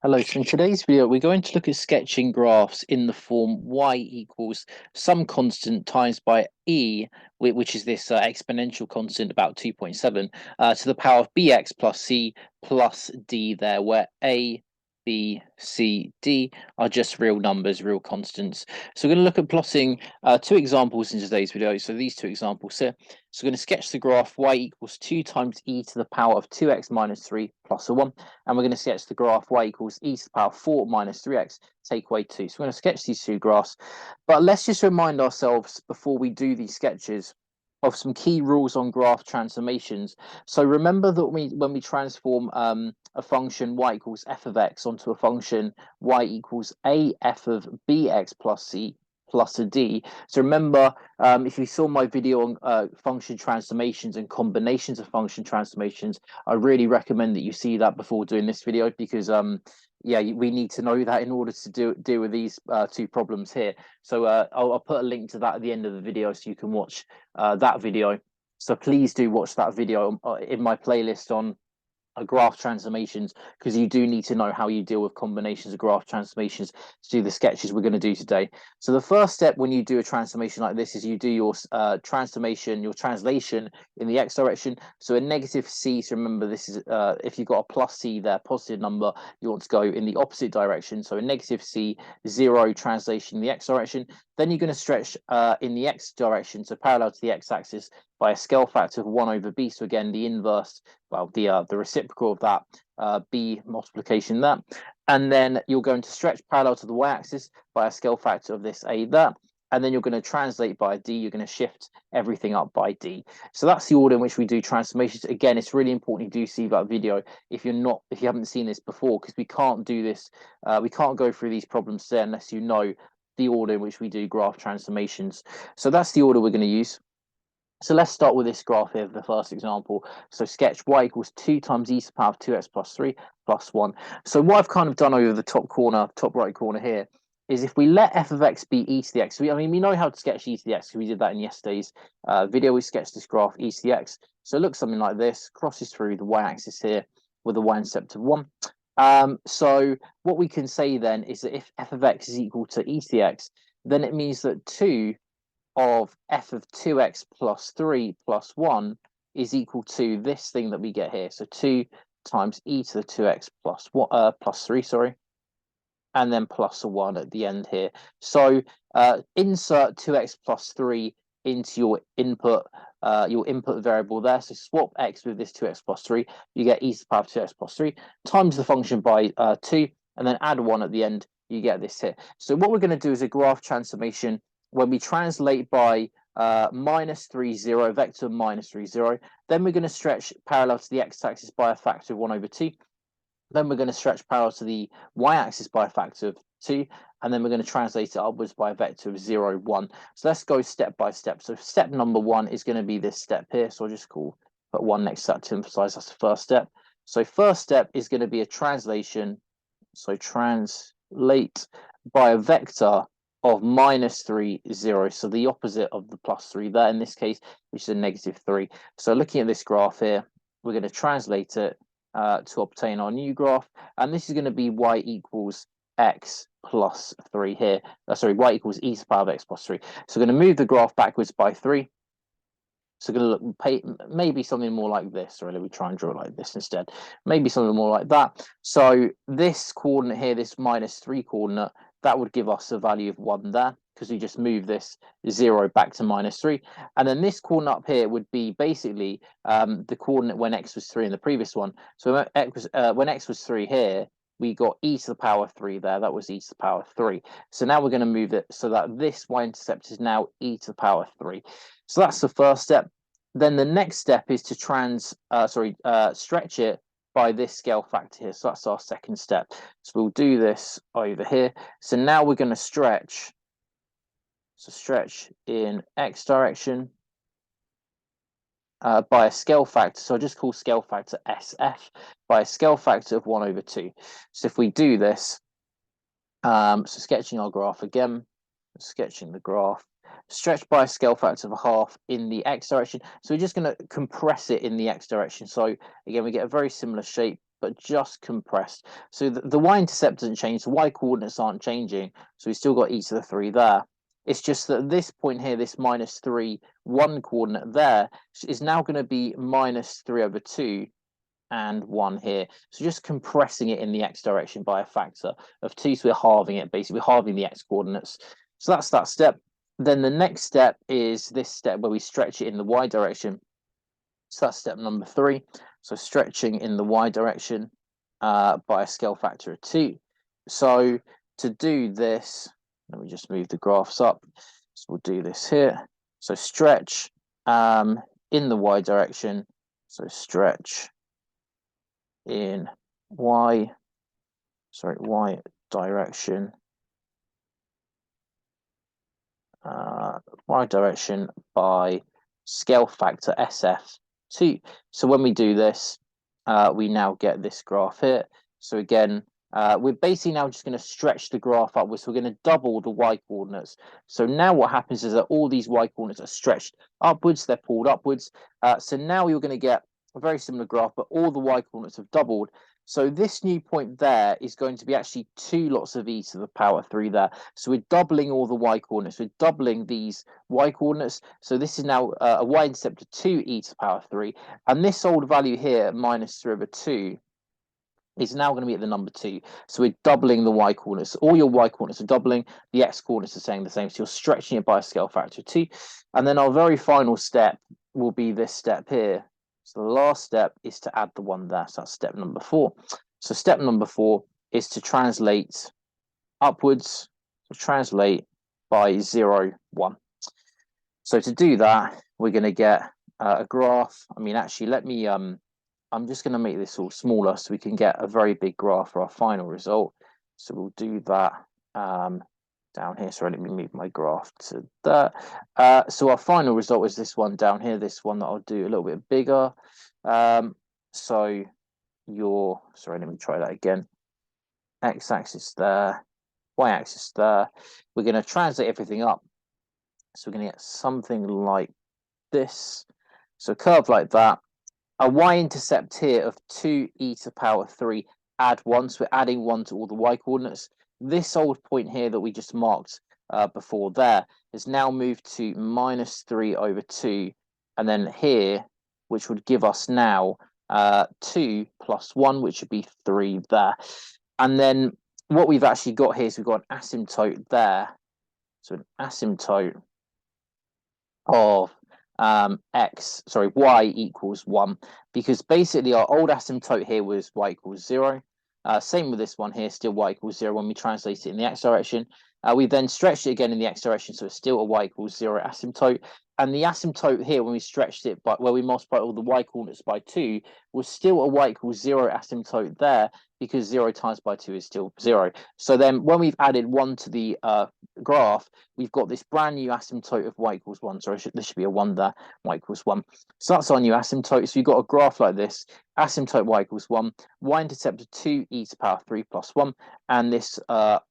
Hello, so in today's video, we're going to look at sketching graphs in the form y equals some constant times by e, which is this exponential constant about 2.7, to the power of bx plus c plus d there, where a, b, c, d are just real numbers, real constants. So we're going to look at plotting two examples in today's video. So these two examples here. So we're going to sketch the graph y equals 2 times e to the power of 2x minus 3 plus a 1. And we're going to sketch the graph y equals e to the power 4 minus 3x, take away 2. So we're going to sketch these two graphs. But let's just remind ourselves before we do these sketches of some key rules on graph transformations. So remember that when we transform a function y equals f of x onto a function y equals a f of bx plus c plus a d. So remember, if you saw my video on function transformations and combinations of function transformations, I really recommend that you see that before doing this video, because yeah, we need to know that in order to deal with these two problems here. So I'll put a link to that at the end of the video so you can watch that video. So please do watch that video in my playlist on graph transformations, because you do need to know how you deal with combinations of graph transformations to do the sketches we're going to do today. So the first step when you do a transformation like this is you do your transformation, your translation in the x direction. So a negative c, so remember this is if you've got a plus c there, positive number, you want to go in the opposite direction. So a negative c, 0 translation in the x direction. Then you're going to stretch in the x direction, so parallel to the x-axis, by a scale factor of 1 over b. So again, the inverse, well, the reciprocal of that, b multiplication there. And then you're going to stretch parallel to the y-axis by a scale factor of this a there. And then you're going to translate by d. You're going to shift everything up by d. So that's the order in which we do transformations. Again, it's really important you do see that video if you haven't seen this before, because we can't do this. We can't go through these problems there unless you know the order in which we do graph transformations. So that's the order we're going to use. So let's start with this graph here, the first example. So sketch y equals 2 times e to the power of 2x plus 3 plus 1. So what I've kind of done over the top corner, top right corner here, is if we let f of x be e to the x, I mean, we know how to sketch e to the x, because we did that in yesterday's video. We sketched this graph e to the x. So it looks something like this, crosses through the y-axis here with a y-intercept of 1. So what we can say then is that if f of x is equal to e to the x, then it means that 2 of f of 2x plus 3 plus 1 is equal to this thing that we get here. So 2 times e to the 2x plus 1, plus 3, sorry, and then plus a 1 at the end here. So insert 2x plus 3 into your input variable there. So swap x with this 2x plus 3, you get e to the power of 2x plus 3 times the function by 2, and then add 1 at the end, you get this here. So what we're going to do is a graph transformation when we translate by minus 3, 0, vector minus 3, 0. Then we're going to stretch parallel to the x-axis by a factor of 1 over 2. Then we're going to stretch parallel to the y-axis by a factor of 2. And then we're going to translate it upwards by a vector of 0, 1. So let's go step by step. So step number 1 is going to be this step here. So I'll just put 1 next to that to emphasize that's the first step. So first step is going to be a translation. So translate by a vector of minus 3, 0. So the opposite of the plus 3 there in this case, which is a negative 3. So looking at this graph here, we're going to translate it to obtain our new graph. And this is going to be y equals x plus 3 here. Sorry, y equals e to the power of x plus 3. So we're going to move the graph backwards by 3. So we're going to look maybe something more like this, or let me try and draw it like this instead. Maybe something more like that. So this coordinate here, this minus 3 coordinate, that would give us a value of 1 there, because we just move this 0 back to minus 3. And then this coordinate up here would be basically the coordinate when x was 3 in the previous one. So when x was 3 here, we got e to the power 3 there. That was e to the power 3. So now we're going to move it so that this y-intercept is now e to the power 3. So that's the first step. Then the next step is to stretch it by this scale factor here. So that's our second step. So we'll do this over here. So now we're going to stretch. So stretch in x direction by a scale factor. So I just call scale factor SF by a scale factor of 1 over 2. So if we do this, so sketching our graph again, sketching the graph, stretch by a scale factor of a half in the x direction. So we're just going to compress it in the x direction. So again, we get a very similar shape but just compressed. So the y-intercept doesn't change, the y-coordinates aren't changing, so we've still got e to the 3 there. It's just that this point here, this -3, 1 coordinate there, is now going to be -3/2 and 1 here. So just compressing it in the x direction by a factor of 2. So we're halving it, basically. We're halving the x coordinates. So that's that step. Then the next step is this step where we stretch it in the y direction. So that's step number 3. So stretching in the y direction by a scale factor of 2. So to do this, let me just move the graphs up. So we'll do this here. So stretch in the y direction. So stretch in y direction. Y direction by scale factor SF2. So when we do this, we now get this graph here. So again, we're basically now just going to stretch the graph upwards. So we're going to double the y coordinates. So now what happens is that all these y coordinates are stretched upwards, they're pulled upwards. So now you're going to get a very similar graph, but all the y coordinates have doubled. So this new point there is going to be actually 2 lots of e to the power 3 there. So we're doubling all the y coordinates. We're doubling these y coordinates. So this is now a y-intercept of 2e to the power 3. And this old value here, -3/2, is now going to be at the number 2. So we're doubling the y coordinates. All your y coordinates are doubling. The x coordinates are staying the same. So you're stretching it by a scale factor of 2. And then our very final step will be this step here. So the last step is to add the 1 there. So that's step number 4. So step number 4 is to translate upwards, so translate by 0, 1. So to do that, we're going to get a graph. I mean, actually, let me, I'm just going to make this all smaller so we can get a very big graph for our final result. So we'll do that down here. Sorry, let me move my graph to that. So our final result is this one down here, this one that I'll do a little bit bigger. So sorry, let me try that again. X-axis there, y-axis there. We're going to translate everything up. So we're going to get something like this. So a curve like that. A y-intercept here of 2e to the power 3, add 1. So we're adding 1 to all the y coordinates. This old point here that we just marked before there has now moved to -3/2. And then here, which would give us now 2 plus 1, which would be 3 there. And then what we've actually got here is we've got an asymptote there. So an asymptote of y equals 1, because basically our old asymptote here was y equals 0. Same with this one here, still y equals 0 when we translate it in the x direction. We then stretched it again in the x direction, so it's still a y equals 0 asymptote. And the asymptote here, when we stretched it by where we multiplied all the y coordinates by 2, was still a y equals 0 asymptote there, because 0 times by 2 is still 0. So then when we've added 1 to the graph, we've got this brand new asymptote of y equals 1. Sorry, there should be a 1 there, y equals 1. So that's our new asymptote. So you've got a graph like this, asymptote y equals 1, y-intercept of 2e to the power 3 plus 1, and this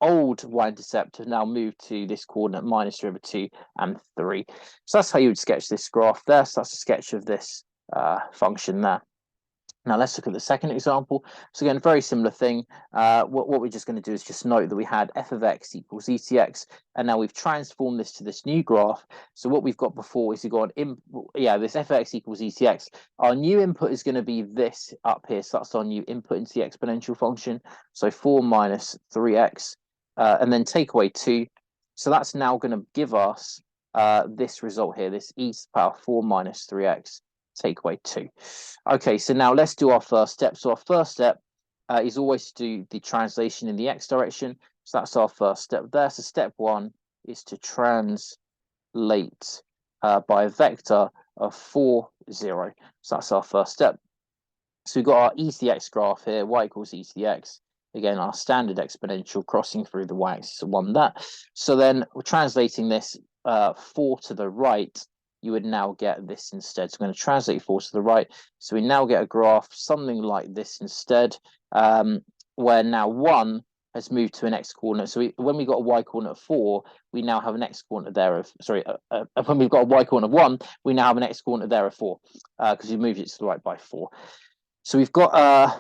old y-intercept has now moved to this coordinate -3/2 and 3. So that's how you would sketch this graph there. So that's a sketch of this function there. Now let's look at the second example. So again, very similar thing. What we're just going to do is just note that we had f of x equals e to x, and now we've transformed this to this new graph. So what we've got before is we've got this f of x equals e to x. Our new input is going to be this up here. So that's our new input into the exponential function. So 4 minus 3x, and then take away 2. So that's now going to give us this result here, this e to the power 4 minus 3x. Take away 2. Okay, so now let's do our first step. So our first step is always to do the translation in the x direction. So that's our first step there. So step 1 is to translate by a vector of 4, 0. So that's our first step. So we've got our e to the x graph here, y equals e to the x. Again, our standard exponential crossing through the y-axis of 1 there. So then we're translating this 4 to the right. You would now get this instead. So I'm going to translate 4 to the right. So we now get a graph something like this instead, where now 1 has moved to an x coordinate. So when we got a y coordinate of 4, we now have an x coordinate there of, when we've got a y coordinate of 1, we now have an x coordinate there of 4, because we moved it to the right by 4. So we've got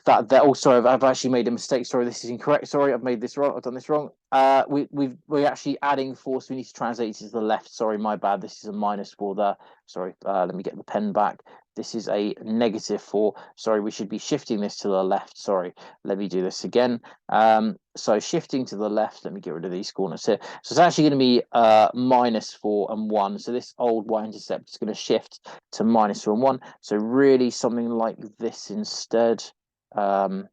that there. Oh, sorry, I've actually made a mistake. Sorry, this is incorrect. Sorry, I've made this wrong. I've done this wrong. We're actually adding 4, so we need to translate it to the left. Sorry, my bad. This is a -4 there. Sorry, let me get the pen back. This is a -4. Sorry, we should be shifting this to the left. Sorry, let me do this again. So shifting to the left, let me get rid of these corners here. So it's actually going to be -4 and 1. So this old y-intercept is going to shift to -4 and 1. So really something like this instead. Something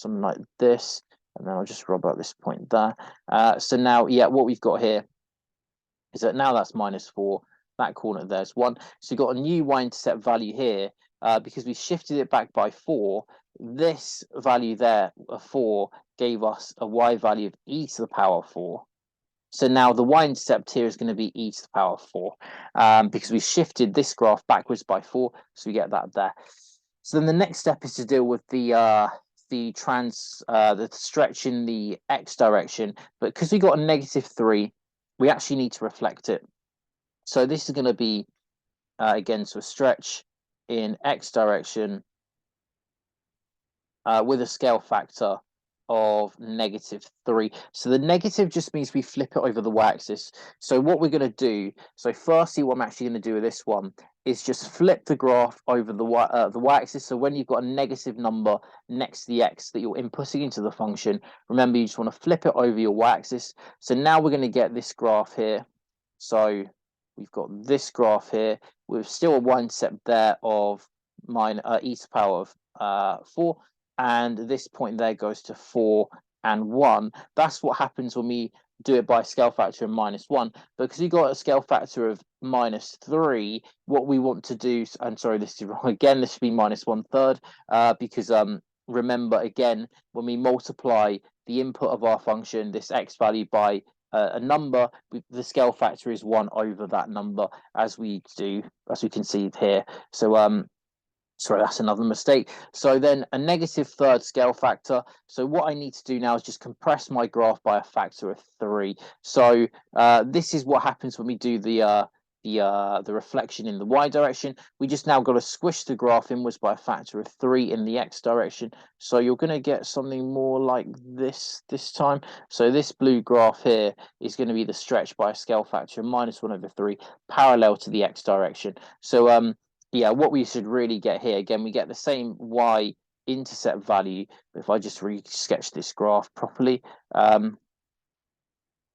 like this. And then I'll just rub out this point there. So now, yeah, what we've got here is that now that's -4. That corner there's 1. So you've got a new y-intercept value here. Because we shifted it back by 4, this value there of 4 gave us a y value of e to the power 4. So now the y-intercept here is going to be e to the power 4, because we shifted this graph backwards by 4, so we get that there. So then the next step is to deal with the stretch in the x direction, but because we got a -3, we actually need to reflect it. So this is going to be again, so a stretch in x direction with a scale factor of -3. So the negative just means we flip it over the y-axis. So what we're going to do, so firstly, what I'm actually going to do with this one is just flip the graph over the y-axis. So when you've got a negative number next to the x that you're inputting into the function, remember you just want to flip it over your y-axis. So now we're going to get this graph here. So we've got this graph here with still a y-intercept there of e to the power of 4. And this point there goes to 4 and 1. That's what happens when we do it by a scale factor of -1. But because you got a scale factor of -3, what we want to do, and sorry, this is wrong again, this should be -1/3, because remember again, when we multiply the input of our function, this x value, by a number, the scale factor is 1 over that number, as we can see here. So sorry, that's another mistake. So then a -3rd scale factor. So what I need to do now is just compress my graph by a factor of 3. So this is what happens when we do the reflection in the y direction. We just now got to squish the graph inwards by a factor of 3 in the x direction. So you're going to get something more like this time. So this blue graph here is going to be the stretch by a scale factor of -1/3, parallel to the x direction. So yeah, what we should really get here, again, we get the same y-intercept value. If I just re-sketch this graph properly,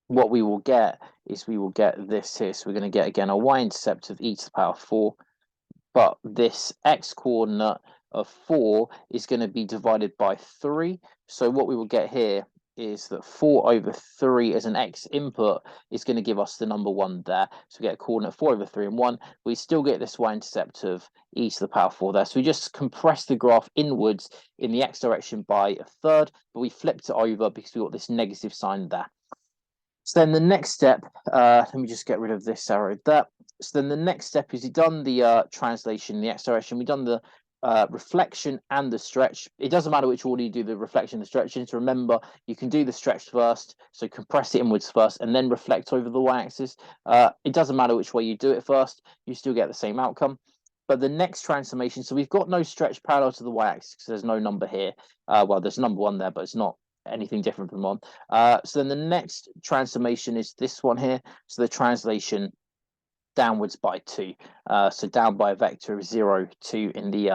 what we will get is we will get this here. So we're going to get, again, a y-intercept of e to the power 4, but this x-coordinate of 4 is going to be divided by 3. So what we will get here is that 4 over 3 as an x input is going to give us the number 1 there. So we get a coordinate 4 over 3 and 1. We still get this y-intercept of e to the power 4 there. So we just compress the graph inwards in the x direction by 1/3, but we flipped it over because we got this negative sign there. So then the next step, let me just get rid of this arrow there. So then the next step is you've done the translation in the x direction. We've done the reflection and the stretch. It doesn't matter which order you do the reflection and the stretch in. So remember, you can do the stretch first, so compress it inwards first, and then reflect over the y-axis. It doesn't matter which way you do it first, you still get the same outcome. But the next transformation, so we've got no stretch parallel to the y-axis because there's no number here. Well, there's number 1 there, but it's not anything different from 1. So then the next transformation is this one here. So the translation downwards by 2. So down by a vector of 0, 2 in the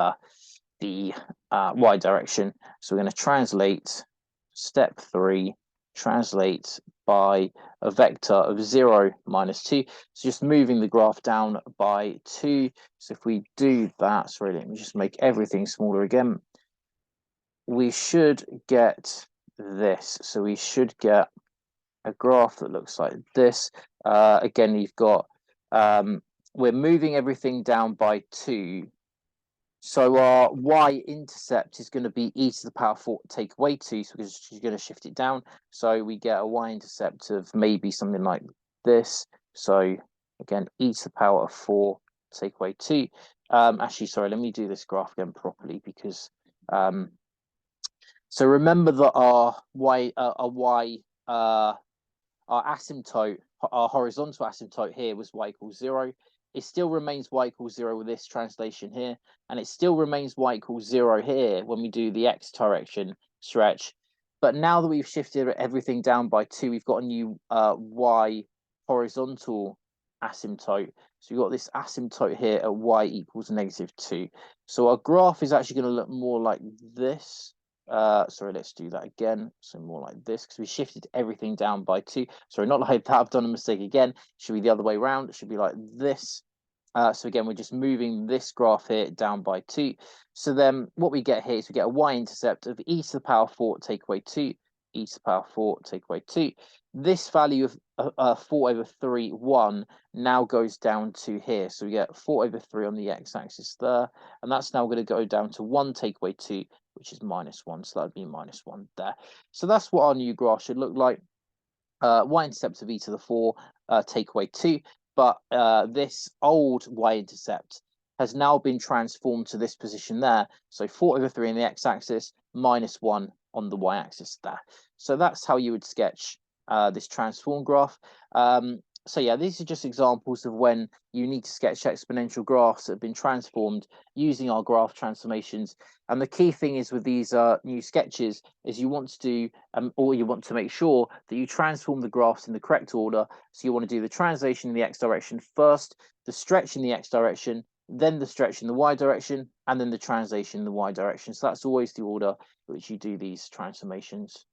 y direction. So we're going to translate step 3, translate by a vector of 0, -2. So just moving the graph down by 2. So if we do that, sorry, let me just make everything smaller again. We should get this. So we should get a graph that looks like this. Again, you've got, we're moving everything down by 2. So our y-intercept is going to be e to the power 4 take away 2, so we're going to shift it down. So we get a y-intercept of maybe something like this. So again, e to the power of 4 take away 2. Actually, sorry, let me do this graph again properly, because so remember that our asymptote, our horizontal asymptote here was y equals 0. it still remains y equals 0 with this translation here, and it still remains y equals 0 here when we do the x direction stretch. But now that we've shifted everything down by 2, we've got a new y horizontal asymptote. So we've got this asymptote here at y equals -2. So our graph is actually going to look more like this. Sorry, let's do that again. So more like this, because we shifted everything down by 2. Sorry, not like that. I've done a mistake again. It should be the other way around. It should be like this. So again, we're just moving this graph here down by 2. So then what we get here is we get a y-intercept of e to the power 4 take away 2, e to the power 4 take away 2. This value of 4 over 3, 1, now goes down to here. So we get 4 over 3 on the x-axis there, and that's now going to go down to 1 take away 2, which is -1. So that would be -1 there. So that's what our new graph should look like. Y-intercept of e to the 4 take away 2, but this old y-intercept has now been transformed to this position there. So 4 over 3 on the x-axis, -1 on the y-axis there. So that's how you would sketch this transform graph. So yeah, these are just examples of when you need to sketch exponential graphs that have been transformed using our graph transformations. And the key thing is with these new sketches is you want to do, or you want to make sure that you transform the graphs in the correct order. So you want to do the translation in the x direction first, the stretch in the x direction, then the stretch in the y direction, and then the translation in the y direction. So that's always the order in which you do these transformations.